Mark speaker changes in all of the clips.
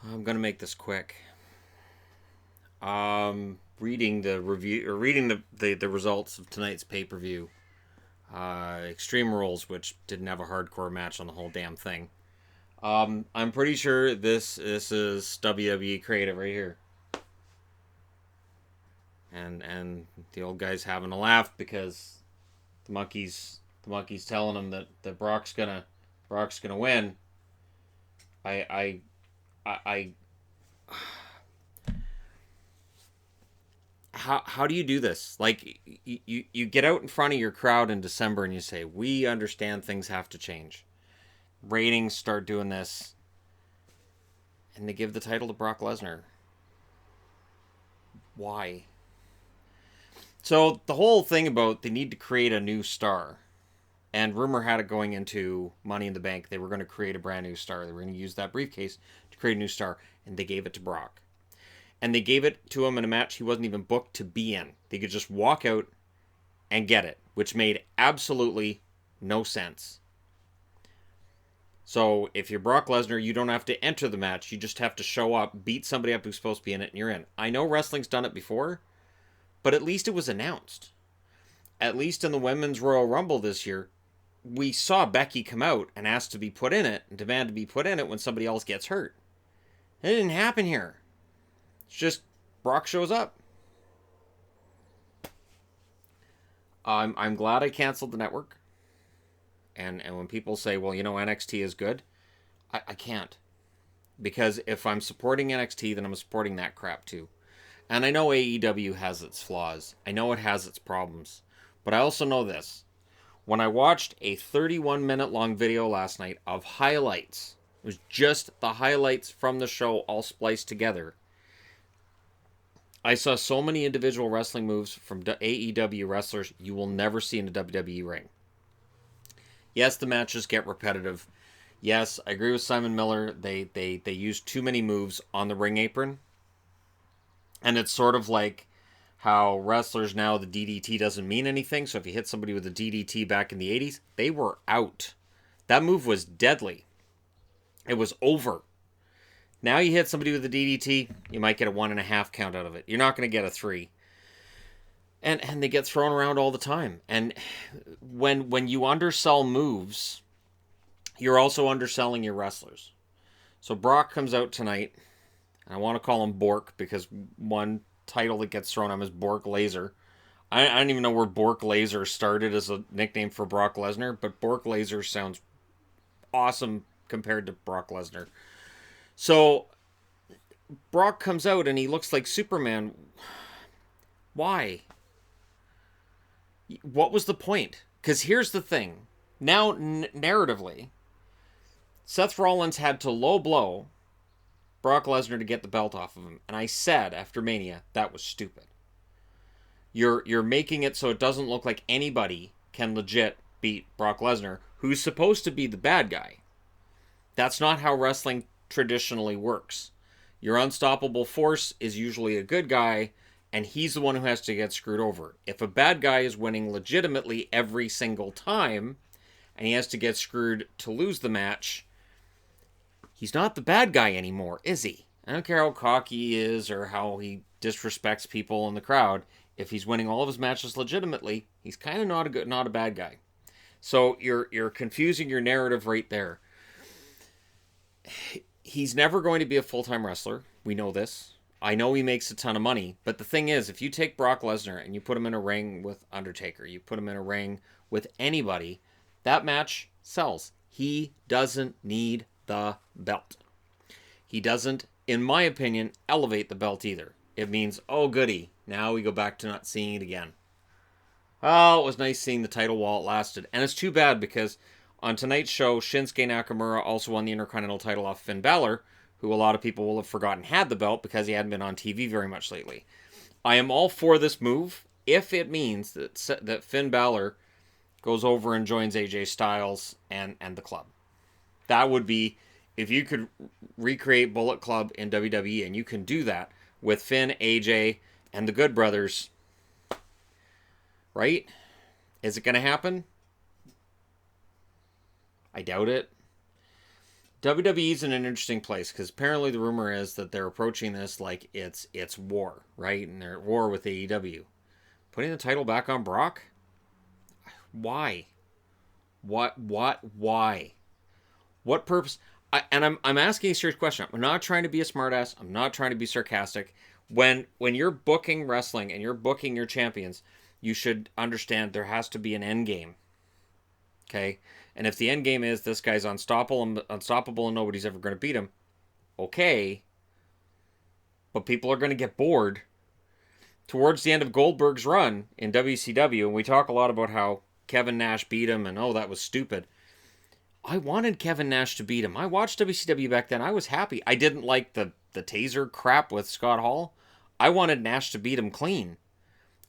Speaker 1: I'm gonna make this quick. Reading the review or reading the results of tonight's pay per view. Extreme Rules, which didn't have a hardcore match on the whole damn thing. I'm pretty sure this is WWE creative right here, and the old guy's having a laugh because the monkey's telling him that Brock's gonna win. I I how do you do this? Like you get out in front of your crowd in December and you say, "We understand things have to change." Ratings start doing this, and they give the title to Brock Lesnar. Why? So the whole thing about they need to create a new star, and rumor had it going into Money in the Bank they were going to create a brand new star. They were going to use that briefcase to create a new star, and they gave it to Brock. And they gave it to him in a match he wasn't even booked to be in. They could just walk out and get it, which made absolutely no sense. So if you're Brock Lesnar, you don't have to enter the match. You just have to show up, beat somebody up who's supposed to be in it, and you're in. I know wrestling's done it before, but at least it was announced. At least in the Women's Royal Rumble this year, we saw Becky come out and ask to be put in it and demand to be put in it when somebody else gets hurt. It didn't happen here. It's just Brock shows up. I'm glad I canceled the network. And when people say, well, NXT is good, I can't. Because if I'm supporting NXT, then I'm supporting that crap too. And I know AEW has its flaws. I know it has its problems. But I also know this. When I watched a 31-minute long video last night of highlights, it was just the highlights from the show all spliced together. I saw so many individual wrestling moves from AEW wrestlers you will never see in a WWE ring. Yes, the matches get repetitive. Yes, I agree with Simon Miller. They use too many moves on the ring apron. And it's sort of like how wrestlers now, the DDT doesn't mean anything. So if you hit somebody with a DDT back in the 80s, they were out. That move was deadly. It was over. Now you hit somebody with a DDT, you might get a 1.5 count out of it. You're not going to get a 3. And they get thrown around all the time. And when you undersell moves, you're also underselling your wrestlers. So Brock comes out tonight. And I want to call him Bork because one title that gets thrown at him is Bork Laser. I don't even know where Bork Laser started as a nickname for Brock Lesnar, but Bork Laser sounds awesome compared to Brock Lesnar. So Brock comes out and he looks like Superman. Why? What was the point? Because here's the thing. Now, narratively, Seth Rollins had to low blow Brock Lesnar to get the belt off of him. And I said after Mania, that was stupid. You're making it so it doesn't look like anybody can legit beat Brock Lesnar, who's supposed to be the bad guy. That's not how wrestling traditionally works. Your unstoppable force is usually a good guy, and he's the one who has to get screwed over. If a bad guy is winning legitimately every single time, and he has to get screwed to lose the match, he's not the bad guy anymore, is he? I don't care how cocky he is or how he disrespects people in the crowd. If he's winning all of his matches legitimately, he's kind of not a bad guy. So you're confusing your narrative right there. He's never going to be a full-time wrestler. We know this. I know he makes a ton of money, but the thing is, if you take Brock Lesnar and you put him in a ring with Undertaker, you put him in a ring with anybody, that match sells. He doesn't need the belt. He doesn't, in my opinion, elevate the belt either. It means, oh goody, now we go back to not seeing it again. Oh, it was nice seeing the title while it lasted. And it's too bad because on tonight's show, Shinsuke Nakamura also won the Intercontinental title off Finn Balor, who a lot of people will have forgotten had the belt because he hadn't been on TV very much lately. I am all for this move if it means that Finn Balor goes over and joins AJ Styles and the club. That would be, if you could recreate Bullet Club in WWE, and you can do that with Finn, AJ, and the Good Brothers, right? Is it going to happen? I doubt it. WWE's in an interesting place because apparently the rumor is that they're approaching this like it's war, right? And they're at war with AEW. Putting the title back on Brock? Why? Why? What purpose? I'm asking a serious question. I'm not trying to be a smartass. I'm not trying to be sarcastic. When you're booking wrestling and you're booking your champions, you should understand there has to be an end game. Okay? And if the end game is this guy's unstoppable and nobody's ever going to beat him, okay. But people are going to get bored. Towards the end of Goldberg's run in WCW, and we talk a lot about how Kevin Nash beat him and oh, that was stupid. I wanted Kevin Nash to beat him. I watched WCW back then. I was happy. I didn't like the taser crap with Scott Hall. I wanted Nash to beat him clean.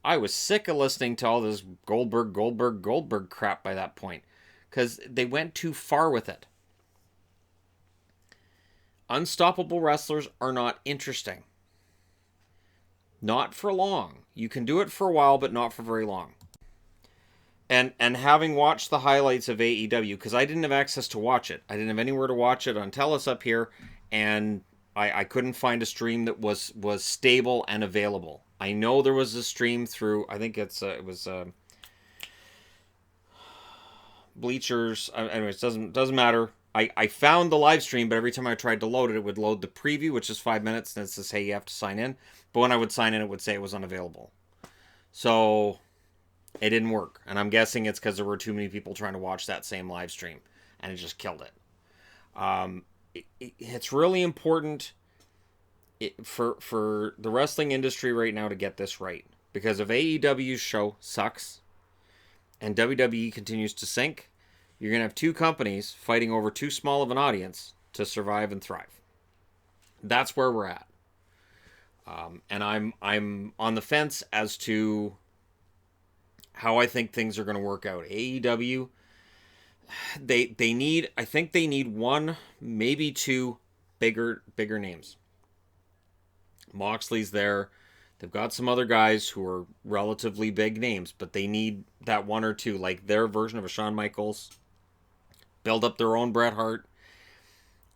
Speaker 1: I was sick of listening to all this Goldberg crap by that point because they went too far with it. Unstoppable wrestlers are not interesting. Not for long. You can do it for a while, but not for very long. And having watched the highlights of AEW, because I didn't have access to watch it. I didn't have anywhere to watch it on Telus up here, and I couldn't find a stream that was stable and available. I know there was a stream through, I think it was Bleachers. Anyways, doesn't matter. I found the live stream, but every time I tried to load it, it would load the preview, which is 5 minutes, and it says, hey, you have to sign in. But when I would sign in, it would say it was unavailable. So it didn't work. And I'm guessing it's because there were too many people trying to watch that same live stream, and it just killed it. It's really important for the wrestling industry right now to get this right. Because if AEW's show sucks and WWE continues to sink, you're going to have two companies fighting over too small of an audience to survive and thrive. That's where we're at. And I'm on the fence as to how I think things are going to work out. AEW, I think they need one, maybe two bigger names. Moxley's there. They've got some other guys who are relatively big names, but they need that one or two, like their version of a Shawn Michaels. Build up their own Bret Hart.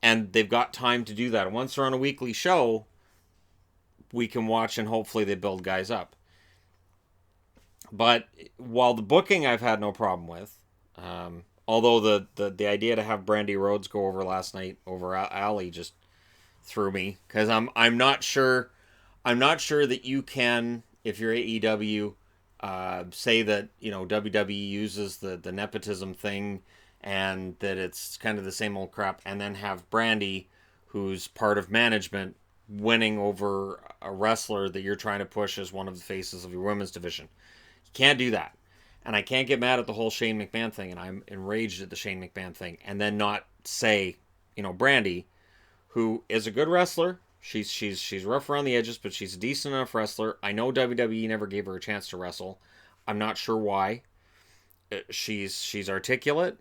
Speaker 1: And they've got time to do that. And once they're on a weekly show, we can watch and hopefully they build guys up. But while the booking I've had no problem with, although the idea to have Brandy Rhodes go over last night over Ali just threw me, because I'm not sure that you can, if you're AEW, say that WWE uses the nepotism thing and that it's kind of the same old crap, and then have Brandy, who's part of management, winning over a wrestler that you're trying to push as one of the faces of your women's division. You can't do that. And I can't get mad at the whole Shane McMahon thing, and I'm enraged at the Shane McMahon thing, and then not say, Brandy, who is a good wrestler, she's rough around the edges, but she's a decent enough wrestler. I know WWE never gave her a chance to wrestle. I'm not sure why. She's articulate.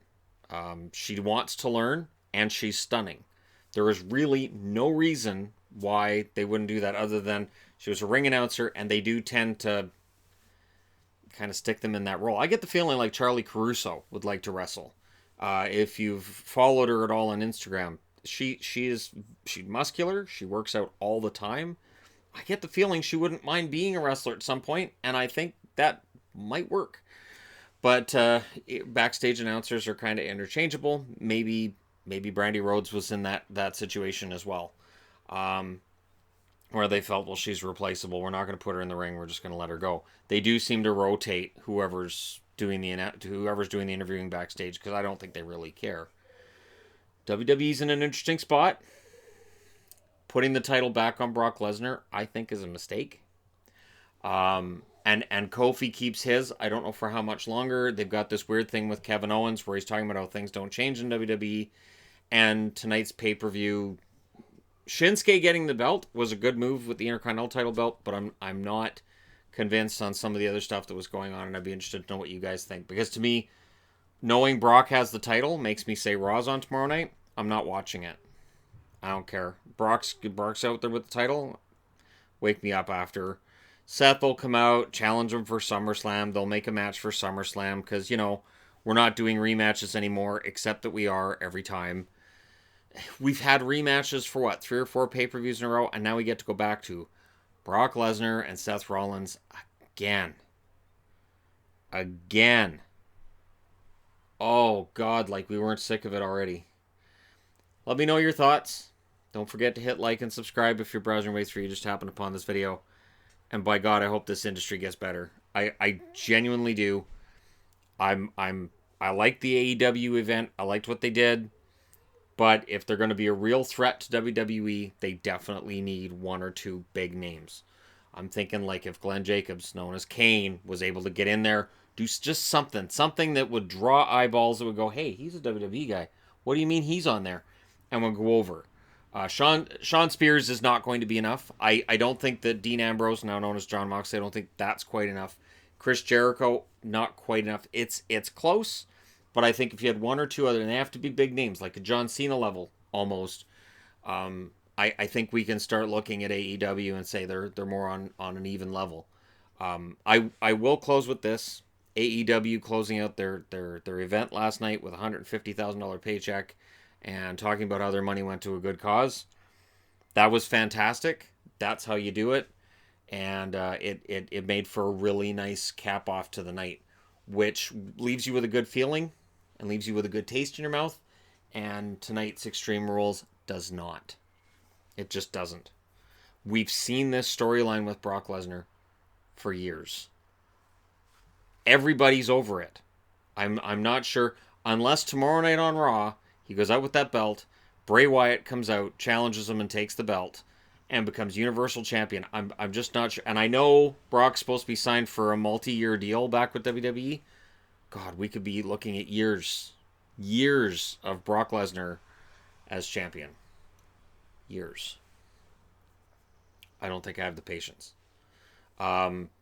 Speaker 1: She wants to learn, and she's stunning. There is really no reason why they wouldn't do that other than she was a ring announcer, and they do tend to kind of stick them in that role. I get the feeling like Charlie Caruso would like to wrestle. If you've followed her at all on Instagram, she's muscular. She works out all the time. I get the feeling she wouldn't mind being a wrestler at some point, and I think that might work. But backstage announcers are kind of interchangeable. Maybe Brandy Rhodes was in that situation as well, where they felt, well, she's replaceable. We're not going to put her in the ring. We're just going to let her go. They do seem to rotate whoever's doing the interviewing backstage, because I don't think they really care. WWE's in an interesting spot. Putting the title back on Brock Lesnar, I think, is a mistake. And Kofi keeps his. I don't know for how much longer. They've got this weird thing with Kevin Owens where he's talking about how things don't change in WWE. And tonight's pay-per-view, Shinsuke getting the belt was a good move with the Intercontinental title belt, but I'm not convinced on some of the other stuff that was going on, and I'd be interested to know what you guys think. Because to me, knowing Brock has the title makes me say Raw's on tomorrow night. I'm not watching it. I don't care. Brock's out there with the title. Wake me up after. Seth will come out, challenge him for SummerSlam. They'll make a match for SummerSlam because, we're not doing rematches anymore, except that we are every time. we've had rematches for what, 3 or 4 pay-per-views in a row, and now we get to go back to Brock Lesnar and Seth Rollins again. Again. Oh, God, like we weren't sick of it already. Let me know your thoughts. Don't forget to hit like and subscribe if you're browsing your way through. You just happened upon this video. And by God, I hope this industry gets better. I genuinely do. I like the AEW event. I liked what they did. But if they're going to be a real threat to WWE, they definitely need 1 or 2 big names. I'm thinking like if Glenn Jacobs, known as Kane, was able to get in there, do just something that would draw eyeballs that would go, hey, he's a WWE guy. What do you mean he's on there? And we'll go over. Sean Spears is not going to be enough. I don't think that Dean Ambrose, now known as John Moxley, I don't think that's quite enough. Chris Jericho, not quite enough. It's close, but I think if you had 1 or 2 other, and they have to be big names, like a John Cena level almost. I think we can start looking at AEW and say they're more on an even level. I will close with this. AEW closing out their event last night with a $150,000 paycheck and talking about how their money went to a good cause. That was fantastic. That's how you do it. And it made for a really nice cap off to the night, which leaves you with a good feeling and leaves you with a good taste in your mouth. And tonight's Extreme Rules does not. It just doesn't. We've seen this storyline with Brock Lesnar for years. Everybody's over it. I'm not sure, unless tomorrow night on Raw he goes out with that belt, Bray Wyatt comes out, challenges him, and takes the belt, and becomes Universal Champion. I'm just not sure. And I know Brock's supposed to be signed for a multi-year deal back with WWE. God, we could be looking at years of Brock Lesnar as champion. Years. I don't think I have the patience.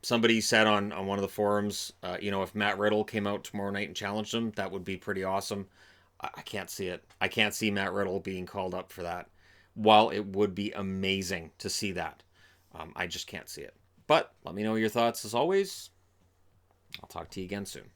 Speaker 1: Somebody said on one of the forums, if Matt Riddle came out tomorrow night and challenged him, that would be pretty awesome. I can't see it. I can't see Matt Riddle being called up for that. While it would be amazing to see that, I just can't see it. But let me know your thoughts as always. I'll talk to you again soon.